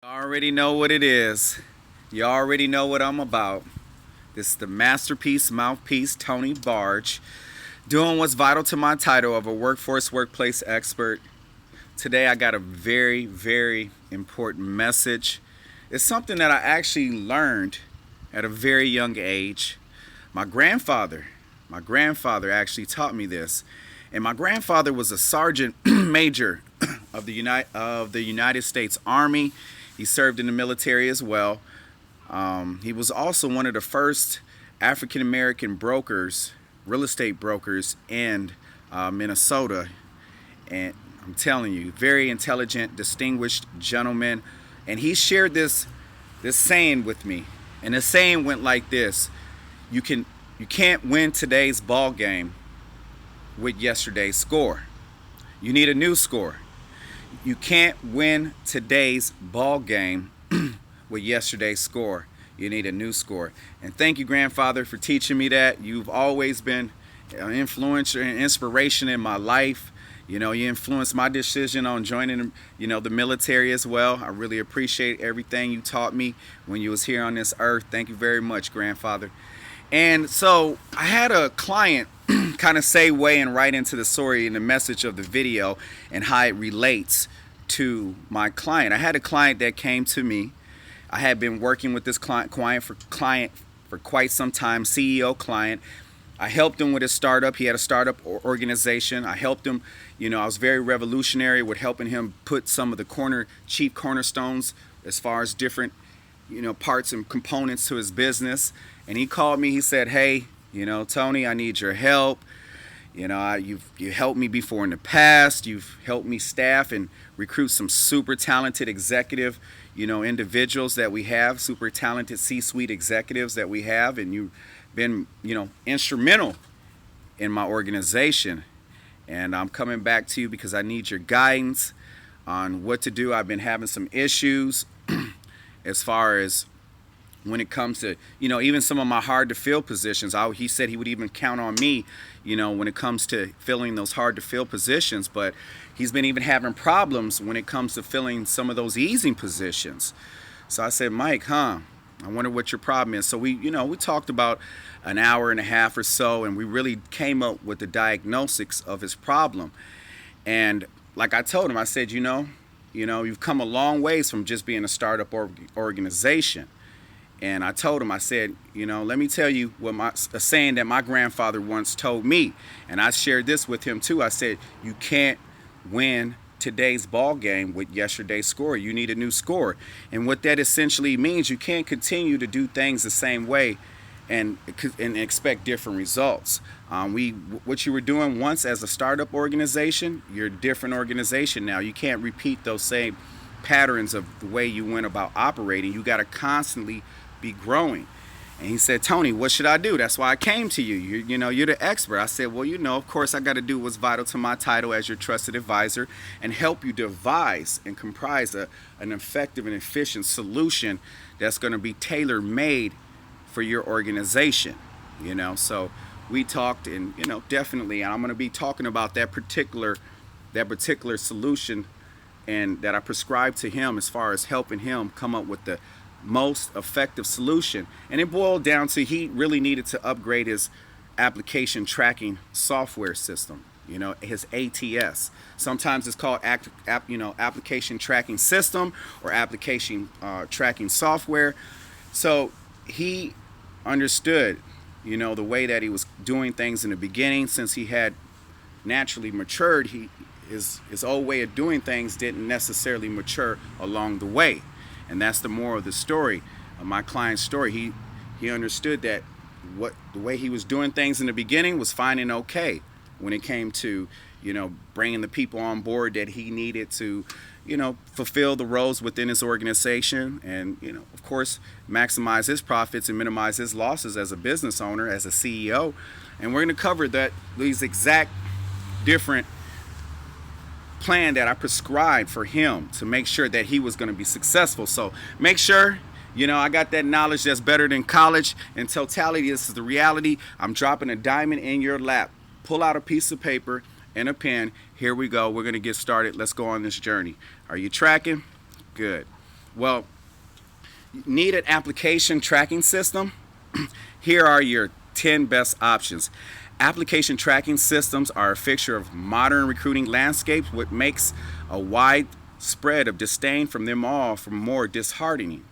Already know what it is. You already know what I'm about. This is the masterpiece mouthpiece, Tony Barge, doing what's vital to my title of a workplace expert. Today I got a very, very important message. It's something that I actually learned at a very young age. My grandfather actually taught me this. And my grandfather was a sergeant major of the United States Army. He served in the military as well. He was also one of the first African American brokers, real estate brokers in Minnesota. And I'm telling you, very intelligent, distinguished gentleman. And he shared this saying with me. And the saying went like this: You can't win today's ball game with yesterday's score. You need a new score. You can't win today's ball game with yesterday's score. You need a new score. And thank you, grandfather, for teaching me that. You've always been an influencer and inspiration in my life. You know, you influenced my decision on joining, the military as well. I really appreciate everything you taught me when you was here on this earth. Thank you very much, grandfather. And so I had a client kind of segue right into the story and the message of the video and how it relates to my client. I had a client that came to me. I had been working with this client for quite some time, CEO client. I helped him with his startup. He had a startup organization. I helped him. I was very revolutionary with helping him put some of the chief cornerstones as far as different, parts and components to his business. And he called me. He said, "Hey, Tony, I need your help. You helped me before in the past. You've helped me staff and recruit some super talented executive, individuals that we have, super talented C-suite executives that we have. And you've been, instrumental in my organization. And I'm coming back to you because I need your guidance on what to do. I've been having some issues as far as when it comes to, even some of my hard to fill positions. He said he would even count on me, when it comes to filling those hard to fill positions. But he's been even having problems when it comes to filling some of those easy positions. So I said, Mike, I wonder what your problem is. So we talked about an hour and a half or so, and we really came up with the diagnosis of his problem. And like I told him, I said, you've come a long ways from just being a startup organization. And I told him, I said, let me tell you a saying that my grandfather once told me. And I shared this with him too. I said, you can't win today's ball game with yesterday's score. You need a new score. And what that essentially means, you can't continue to do things the same way and expect different results. What you were doing once as a startup organization, you're a different organization now. You can't repeat those same patterns of the way you went about operating. You got to constantly be growing. And he said, Tony, what should I do? That's why I came to you. You're the expert. I said, well, of course I got to do what's vital to my title as your trusted advisor and help you devise and comprise an effective and efficient solution that's going to be tailor-made for your organization. So we talked, and definitely, and I'm going to be talking about that particular solution and that I prescribed to him as far as helping him come up with the most effective solution. And it boiled down to he really needed to upgrade his application tracking software system, his ATS. Sometimes it's called application tracking system or application tracking software. So he understood, the way that he was doing things in the beginning. Since he had naturally matured, his old way of doing things didn't necessarily mature along the way. And that's the moral of the story, of my client's story. He understood that the way he was doing things in the beginning was fine and okay when it came to, bringing the people on board that he needed to, fulfill the roles within his organization and, of course, maximize his profits and minimize his losses as a business owner, as a CEO. And we're going to cover these exact different plan that I prescribed for him to make sure that he was going to be successful. So make sure, I got that knowledge that's better than college. In totality, this is the reality. I'm dropping a diamond in your lap. Pull out a piece of paper and a pen. Here we go. We're going to get started. Let's go on this journey. Are you tracking? Good. Well, need an application tracking system? Here are your 10 best options. Application tracking systems are a fixture of modern recruiting landscapes, which makes a wide spread of disdain from them all for more disheartening.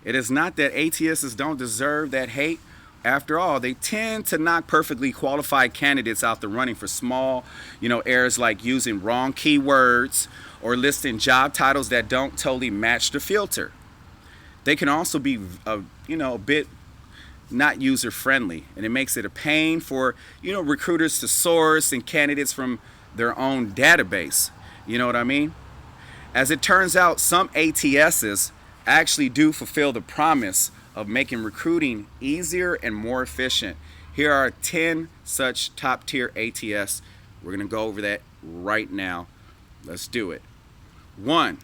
It is not that ATSs don't deserve that hate. After all, they tend to knock perfectly qualified candidates out the running for small, errors like using wrong keywords or listing job titles that don't totally match the filter. They can also be, a bit not user friendly, and it makes it a pain for recruiters to source and candidates from their own database. You know what I mean? As it turns out, some ATSs actually do fulfill the promise of making recruiting easier and more efficient. Here are 10 such top tier ATS. We're going to go over that right now. Let's do it. One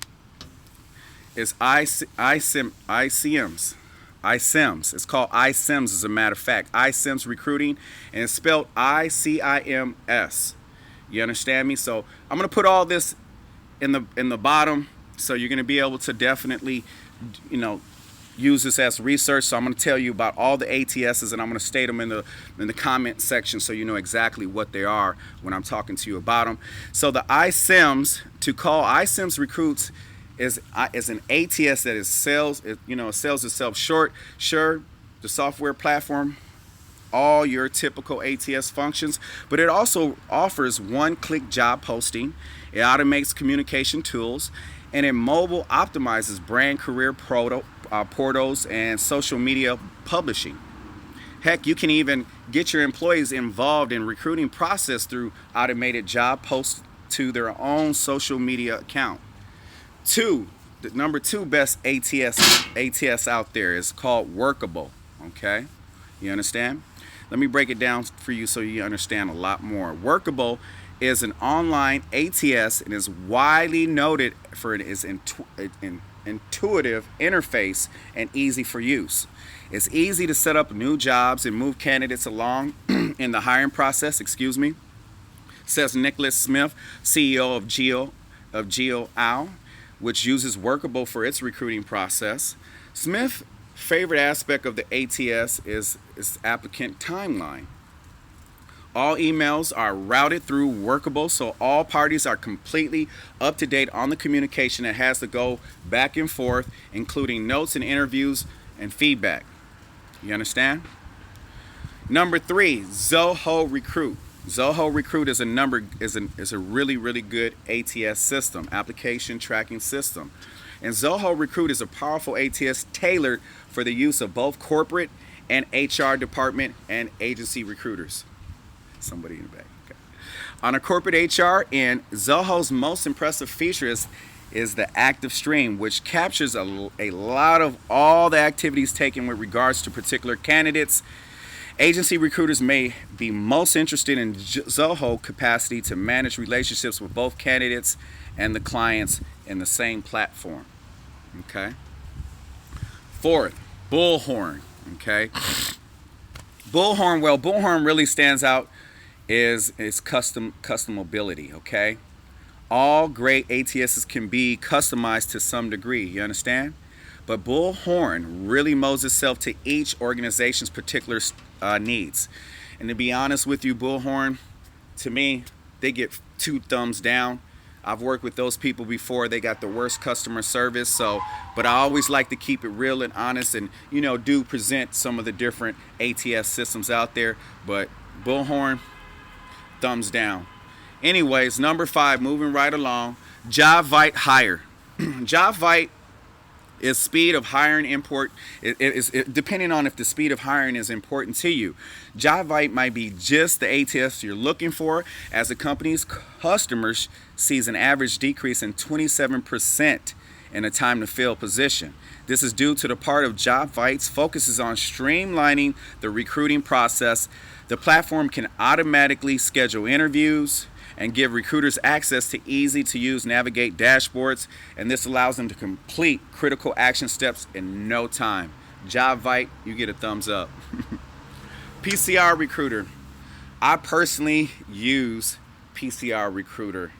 is iCIMS. iCIMS. It's called iCIMS, as a matter of fact. iCIMS Recruiting, and it's spelled ICIMS. You understand me? So I'm going to put all this in the bottom, so you're going to be able to definitely, use this as research. So I'm going to tell you about all the ATSs, and I'm going to state them in the comment section, so you know exactly what they are when I'm talking to you about them. So the iCIMS, to call iCIMS Recruits, is an ATS that sells itself short. Sure, the software platform, all your typical ATS functions, but it also offers one-click job posting. It automates communication tools, and it mobile optimizes brand career portals and social media publishing. Heck, you can even get your employees involved in recruiting process through automated job posts to their own social media account. The number two best ATS out there is called Workable. Okay, you understand? Let me break it down for you so you understand a lot more. Workable is an online ATS and is widely noted for its intuitive interface and easy for use. It's easy to set up new jobs and move candidates along in the hiring process. Says Nicholas Smith, CEO of GeoOwl, which uses Workable for its recruiting process. Smith's favorite aspect of the ATS is its applicant timeline. All emails are routed through Workable, so all parties are completely up to date on the communication that has to go back and forth, including notes and interviews and feedback. You understand? Number three, Zoho Recruit. Zoho Recruit is a really, really good ATS system, application tracking system. And Zoho Recruit is a powerful ATS tailored for the use of both corporate and HR department and agency recruiters. Somebody in the back. Okay. On a corporate HR end, Zoho's most impressive feature is the active stream, which captures a lot of all the activities taken with regards to particular candidates. Agency recruiters may be most interested in Zoho capacity to manage relationships with both candidates and the clients in the same platform. Okay. Fourth, Bullhorn. Okay. Bullhorn really stands out is custom mobility. Okay. All great ATSs can be customized to some degree. You understand? But Bullhorn really molds itself to each organization's particular needs. And to be honest with you, Bullhorn, to me, they get 2 thumbs down. I've worked with those people before. They got the worst customer service. But I always like to keep it real and honest, and do present some of the different ATS systems out there. But Bullhorn, thumbs down. Anyways, number 5, moving right along, Jobvite Hire. Jobvite is speed of hiring depending on if the speed of hiring is important to you. Jobvite might be just the ATS you're looking for, as the company's customers sees an average decrease in 27% in a time to fill position. This is due to the part of Jobvite's focuses on streamlining the recruiting process. The platform can automatically schedule interviews and give recruiters access to easy-to-use navigate dashboards, and this allows them to complete critical action steps in no time. Jobvite, you get a thumbs up. PCRecruiter. I personally use PCRecruiter.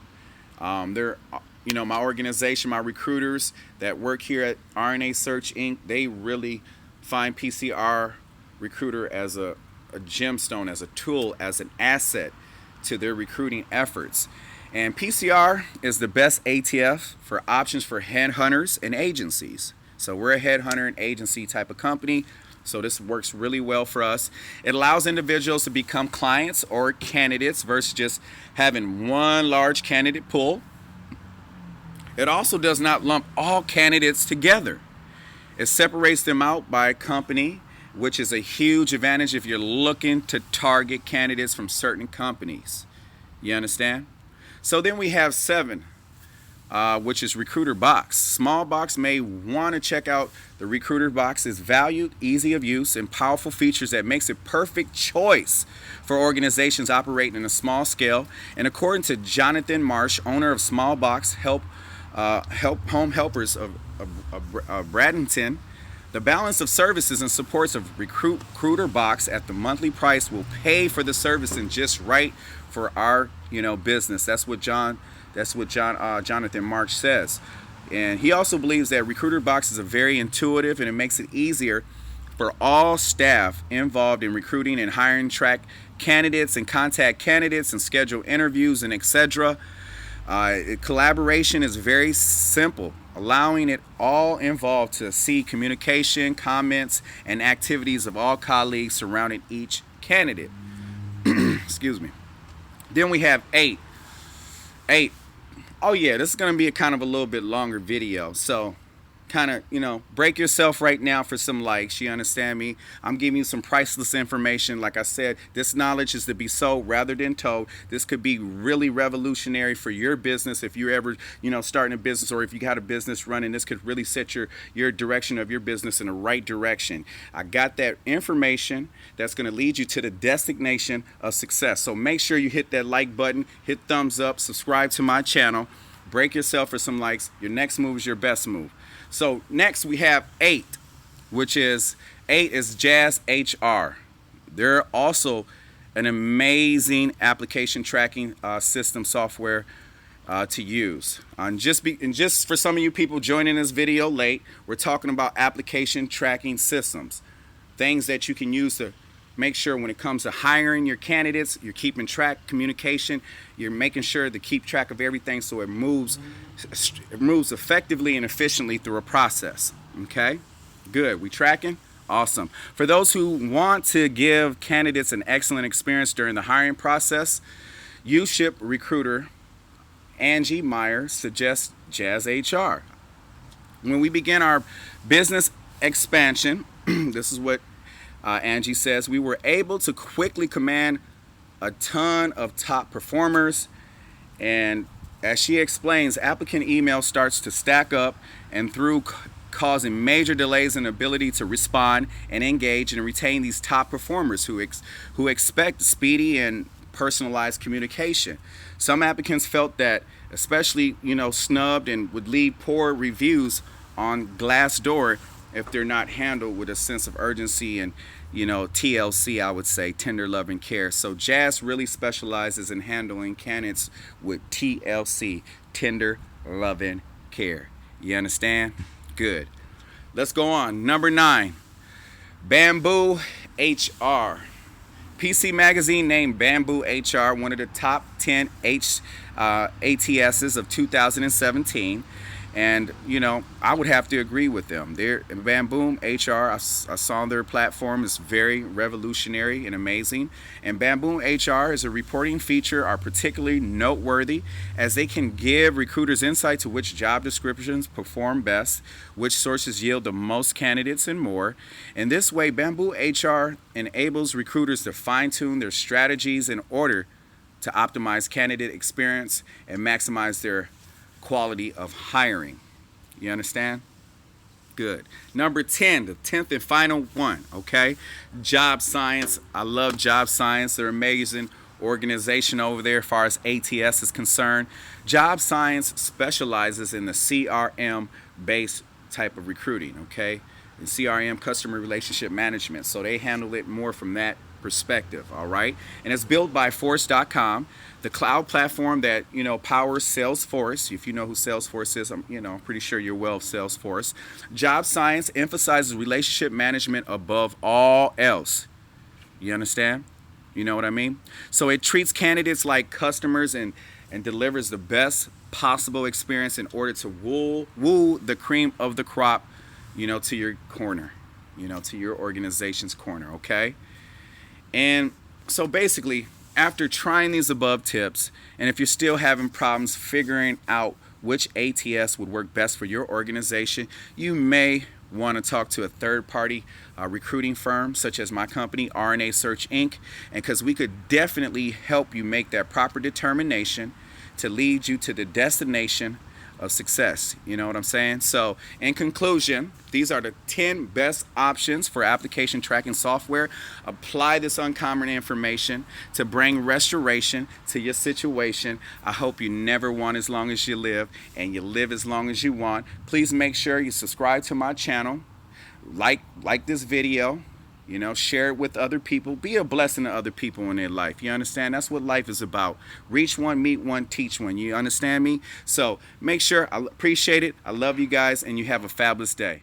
my organization, my recruiters that work here at RNA Search Inc., they really find PCRecruiter as a gemstone, as a tool, as an asset to their recruiting efforts. And PCR is the best ATF for options for headhunters and agencies. So we're a headhunter and agency type of company. So this works really well for us. It allows individuals to become clients or candidates versus just having one large candidate pool. It also does not lump all candidates together. It separates them out by company, which is a huge advantage if you're looking to target candidates from certain companies. You understand? So then we have 7, which is Recruiterbox. Small box may want to check out the Recruiterbox. It's valued, easy of use, and powerful features that makes it perfect choice for organizations operating in a small scale. And according to Jonathan Marsh, owner of Small Box Home Helpers of Bradenton, the balance of services and supports of Recruiterbox at the monthly price will pay for the service and just right for our business. That's what Jonathan Marsh says. And he also believes that Recruiterbox is a very intuitive, and it makes it easier for all staff involved in recruiting and hiring, track candidates and contact candidates and schedule interviews and etc. Collaboration is very simple, allowing it all involved to see communication, comments, and activities of all colleagues surrounding each candidate. Excuse me. Then we have 8. Oh yeah, this is going to be a kind of a little bit longer video. So kind of, break yourself right now for some likes. You understand me? I'm giving you some priceless information. Like I said, this knowledge is to be sold rather than told. This could be really revolutionary for your business. If you're ever, starting a business, or if you got a business running, this could really set your direction of your business in the right direction. I got that information that's going to lead you to the destination of success. So make sure you hit that like button, hit thumbs up, subscribe to my channel, break yourself for some likes. Your next move is your best move. So next we have 8, which is JazzHR. They're also an amazing application tracking system software to use. And just for some of you people joining this video late, we're talking about application tracking systems, things that you can use to make sure when it comes to hiring your candidates, you're keeping track, communication, you're making sure to keep track of everything so it moves effectively and efficiently through a process. Okay, good. We tracking? Awesome. For those who want to give candidates an excellent experience during the hiring process, U-Ship recruiter Angie Meyer suggests JazzHR. When we begin our business expansion, this is what Angie says, we were able to quickly command a ton of top performers, and as she explains, applicant email starts to stack up and through causing major delays in ability to respond and engage and retain these top performers who expect speedy and personalized communication. Some applicants felt that especially snubbed and would leave poor reviews on Glassdoor if they're not handled with a sense of urgency and TLC, I would say, tender love and care. So Jazz really specializes in handling candidates with TLC, tender love and care. You understand? Good. Let's go on. Number 9, BambooHR. PC Magazine named BambooHR one of the top 10 ATSs of 2017. And, I would have to agree with them. BambooHR, I saw their platform is very revolutionary and amazing. And BambooHR as a reporting feature are particularly noteworthy as they can give recruiters insight to which job descriptions perform best, which sources yield the most candidates, and more. In this way, BambooHR enables recruiters to fine-tune their strategies in order to optimize candidate experience and maximize their quality of hiring. You understand? Good. Number 10, the 10th and final one, okay? Jobscience. I love Jobscience. They're an amazing organization over there as far as ATS is concerned. Jobscience specializes in the CRM-based type of recruiting, okay? And CRM, customer relationship management. So they handle it more from that perspective, all right? And it's built by Force.com, the cloud platform that, powers Salesforce. If you know who Salesforce is, I'm pretty sure you're well of Salesforce. Jobscience emphasizes relationship management above all else. You understand? You know what I mean? So it treats candidates like customers and delivers the best possible experience in order to woo the cream of the crop, to your corner, to your organization's corner, okay? And so basically, after trying these above tips, and if you're still having problems figuring out which ATS would work best for your organization, you may want to talk to a third-party recruiting firm such as my company, RNA Search Inc., and because we could definitely help you make that proper determination to lead you to the destination of success. You know what I'm saying? So in conclusion, these are the 10 best options for application tracking software. Apply this uncommon information to bring restoration to your situation. I hope you never want as long as you live, and you live as long as you want. Please make sure you subscribe to my channel, like this video, share it with other people. Be a blessing to other people in their life. You understand? That's what life is about. Reach one, meet one, teach one. You understand me? So make sure, I appreciate it. I love you guys, and you have a fabulous day.